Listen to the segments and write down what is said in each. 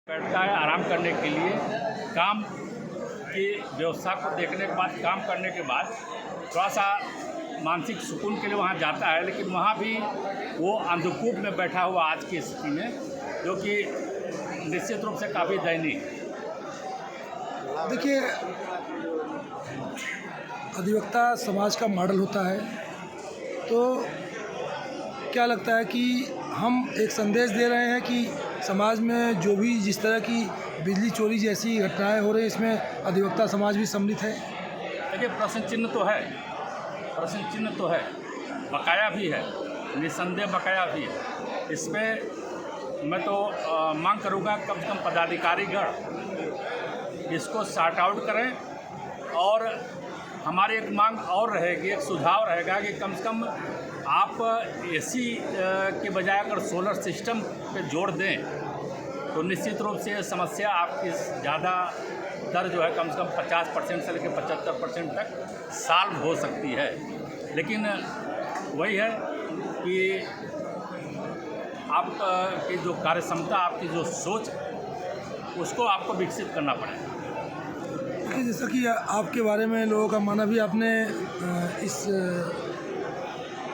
बैठता है आराम करने के लिए। काम की व्यवस्था को देखने के बाद, काम करने के बाद थोड़ा सा मानसिक सुकून के लिए वहाँ जाता है, लेकिन वहाँ भी वो अंधकूप में बैठा हुआ आज की स्थिति में, जो कि निश्चित रूप से काफ़ी दयनीय। देखिए, अधिवक्ता समाज का मॉडल होता है, तो क्या लगता है कि हम एक संदेश दे रहे हैं कि समाज में जो भी जिस तरह की बिजली चोरी जैसी घटनाएं हो रही हैं, इसमें अधिवक्ता समाज भी सम्मिलित है। देखिए, प्रश्न चिन्ह तो है, बकाया भी है, निस्संदेह बकाया भी है। इसमें मैं तो मांग करूँगा कम से कम पदाधिकारीगण इसको सॉर्ट आउट करें। और हमारी एक मांग और रहेगी, एक सुझाव रहेगा कि कम से कम आप एसी के बजाय अगर सोलर सिस्टम पे जोड़ दें तो निश्चित रूप से समस्या आपकी ज़्यादा दर जो है कम से कम 50% से लेकर 75% तक सॉल्व हो सकती है। लेकिन वही है कि आपकी जो कार्य क्षमता, आपकी जो सोच है, उसको आपको विकसित करना पड़ेगा। जैसा कि आपके बारे में लोगों का मानना भी, आपने इस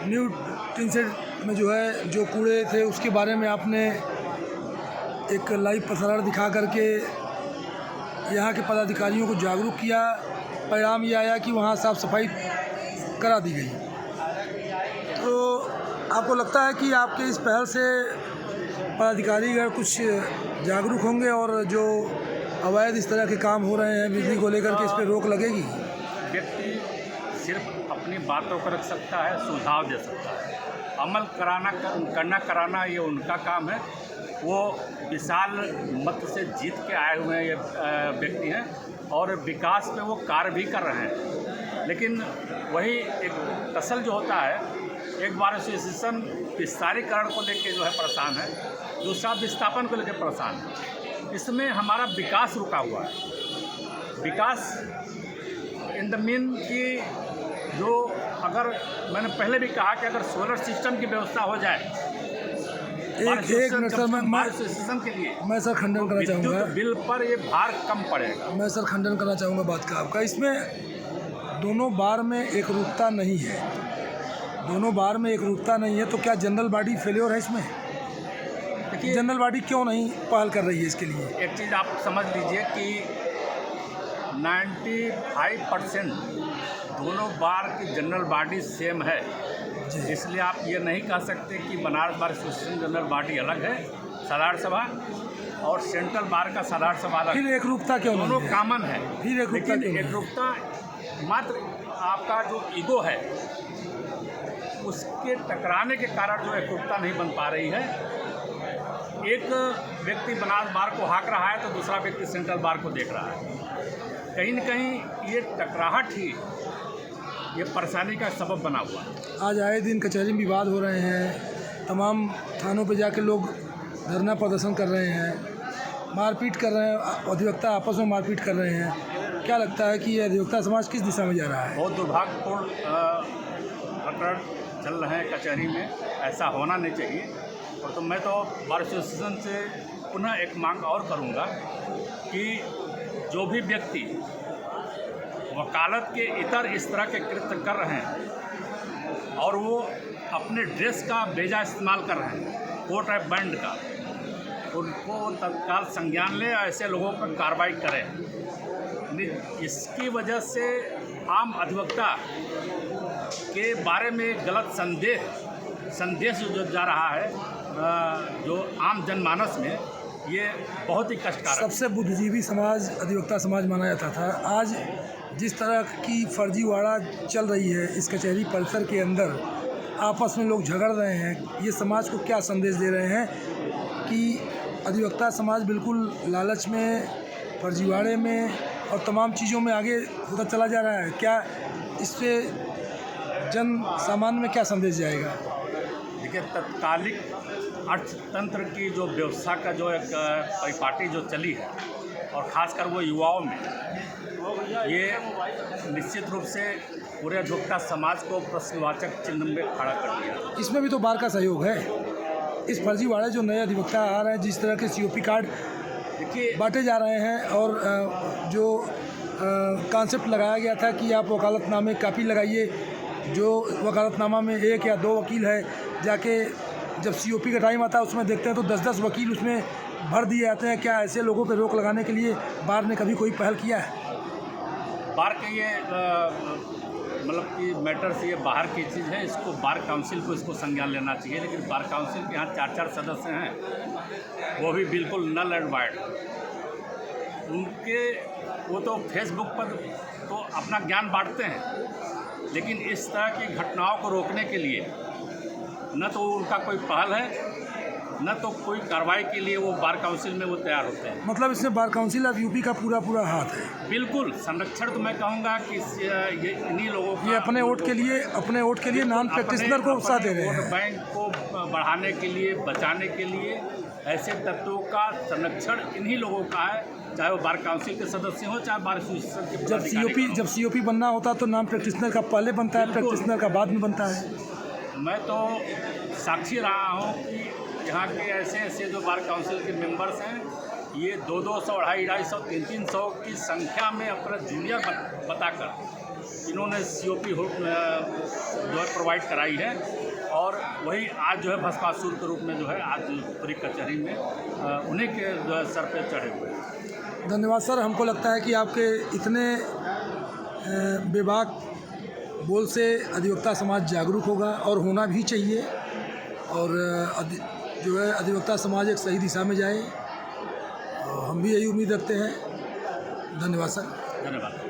न्यू टिन सेट में जो है जो कूड़े थे उसके बारे में आपने एक लाइव प्रसारण दिखा करके यहाँ के पदाधिकारियों को जागरूक किया। परिणाम ये आया कि वहाँ साफ़ सफाई करा दी गई। तो आपको लगता है कि आपके इस पहल से पदाधिकारीगण कुछ जागरूक होंगे और जो अवैध इस तरह के काम हो रहे हैं बिजली को लेकर के, इस पर रोक लगेगी? व्यक्ति सिर्फ अपनी बातों को रख सकता है, सुझाव दे सकता है। अमल कराना ये उनका काम है। वो विशाल मत से जीत के आए हुए हैं, ये व्यक्ति हैं, और विकास पे वो कार्य भी कर रहे हैं। लेकिन वही एक टसल जो होता है, एक बार एसोसिएशन विस्तारीकरण को लेकर जो है परेशान है, दूसरा विस्थापन को लेकर परेशान है। इसमें हमारा विकास रुका हुआ है। विकास इन द मीन की जो, अगर मैंने पहले भी कहा कि अगर सोलर सिस्टम की व्यवस्था हो जाए एक सर, मैं सर खंडन करना चाहूँगा, बिल पर ये भार कम पड़ेगा। मैं सर खंडन करना चाहूँगा बात का आपका। इसमें दोनों बार में एकरूपता नहीं है, दोनों बार में एकरूपता नहीं है, तो क्या जनरल बॉडी फेल्योर है इसमें? देखिए, जनरल बॉडी क्यों नहीं पहल कर रही है इसके लिए? एक चीज़ आप समझ लीजिए कि 95% दोनों बार की जनरल बॉडी सेम है। इसलिए आप ये नहीं कह सकते कि Banaras bar association general body अलग है, साधारण सभा, और सेंट्रल बार का साधारण सभा अलग। फिर एकरूपता क्यों नहीं है? दोनों कॉमन है। फिर एकरूपता क्यों? एकरूपता मात्र आपका जो ईगो है उसके टकराने के कारण जो एकरूपता नहीं बन पा रही है। एक व्यक्ति बनारस बार को हाँक रहा है तो दूसरा व्यक्ति सेंट्रल बार को देख रहा है। कहीं न कहीं ये टकराहट ही ये परेशानी का सबब बना हुआ है। आज आए दिन कचहरी में विवाद हो रहे हैं, तमाम थानों पे जाके लोग धरना प्रदर्शन कर रहे हैं, मारपीट कर रहे हैं, अधिवक्ता आपस में मारपीट कर रहे हैं। क्या लगता है कि ये अधिवक्ता समाज किस दिशा में जा रहा है? बहुत दुर्भाग्यपूर्ण प्रकरण चल रहे हैं कचहरी में, ऐसा होना नहीं चाहिए। और तो मैं तो बार एसोसिएशन से पुनः एक मांग और करूँगा कि जो भी व्यक्ति वकालत के इतर इस तरह के कृत्य कर रहे हैं और वो अपने ड्रेस का बेजा इस्तेमाल कर रहे हैं, कोट ऑफ बैंड का, उनको तत्काल संज्ञान ले, ऐसे लोगों पर कार्रवाई करें। इसकी वजह से आम अधिवक्ता के बारे में गलत संदेश जो जा रहा है जो आम जनमानस में, ये बहुत ही कष्टकारक। सबसे बुद्धिजीवी समाज अधिवक्ता समाज माना जाता था। आज जिस तरह की फर्जीवाड़ा चल रही है इस कचहरी परिसर के अंदर, आपस में लोग झगड़ रहे हैं, ये समाज को क्या संदेश दे रहे हैं कि अधिवक्ता समाज बिल्कुल लालच में, फर्जीवाड़े में और तमाम चीज़ों में आगे होता चला जा रहा है? क्या इससे जन सामान्य में क्या संदेश जाएगा? देखिए, तत्कालिक अर्थतंत्र की जो व्यवस्था का जो एक परिपाटी जो चली है, और ख़ासकर वो युवाओं में, ये निश्चित रूप से पूरे अधिवक्ता समाज को प्रश्नवाचक चिन्ह में खड़ा कर दिया। इसमें भी तो बार का सहयोग है। इस फर्जीवाड़े जो नए अधिवक्ता आ रहे हैं, जिस तरह के COP कार्ड देखिए बांटे जा रहे हैं और जो कॉन्सेप्ट लगाया गया था कि आप वकालतनामे कापी लगाइए, जो वकालतनामा में 1 या 2 वकील है, जाके जब COP का टाइम आता है उसमें देखते हैं तो 10-10 वकील उसमें भर दिए जाते हैं। क्या ऐसे लोगों पर रोक लगाने के लिए बार ने कभी कोई पहल किया है? बार के ये मतलब कि मैटर्स ये बाहर की चीज़ है, इसको बार काउंसिल को इसको संज्ञान लेना चाहिए। लेकिन बार काउंसिल के यहाँ 4-4 सदस्य हैं, वो भी बिल्कुल नल एंड वाइड। उनके वो तो फेसबुक पर तो अपना ज्ञान बांटते हैं, लेकिन इस तरह की घटनाओं को रोकने के लिए न तो उनका कोई पहल है, न तो कोई कार्रवाई के लिए वो बार काउंसिल में वो तैयार होते हैं। मतलब इसमें बार काउंसिल ऑफ यूपी का पूरा हाथ है। बिल्कुल संरक्षण तो मैं कहूँगा कि ये इन्हीं लोगों का, ये अपने वोट के लिए नॉन प्रैक्टिशनर को उत्साह दे रहे हैं। वोट बैंक को बढ़ाने के लिए, बचाने के लिए ऐसे तत्वों का संरक्षण इन्हीं लोगों का है, चाहे वो बार काउंसिल के सदस्य हो, चाहे बार एसोसिएशन के पदाधिकारी हों। जब COP बनना होता तो नॉन प्रैक्टिशनर का पहले बनता है, प्रैक्टिशनर का बाद में बनता है। मैं तो साक्षी रहा हूँ कि यहाँ के ऐसे जो बार काउंसिल के मेंबर्स हैं, ये 200, 250, 250, 300 की संख्या में अपना जूनियर बताकर इन्होंने COP जो है प्रोवाइड कराई है। और वही आज जो है भस्मासुर के रूप में जो है आज पूरी कचहरी में उन्हीं के जो है सर पे चढ़े हुए हैं। धन्यवाद सर। हमको लगता है कि आपके इतने बेबाक बोल से अधिवक्ता समाज जागरूक होगा और होना भी चाहिए, और जो है अधिवक्ता समाज एक सही दिशा में जाए। हम भी यही उम्मीद रखते हैं। धन्यवाद सर। धन्यवाद।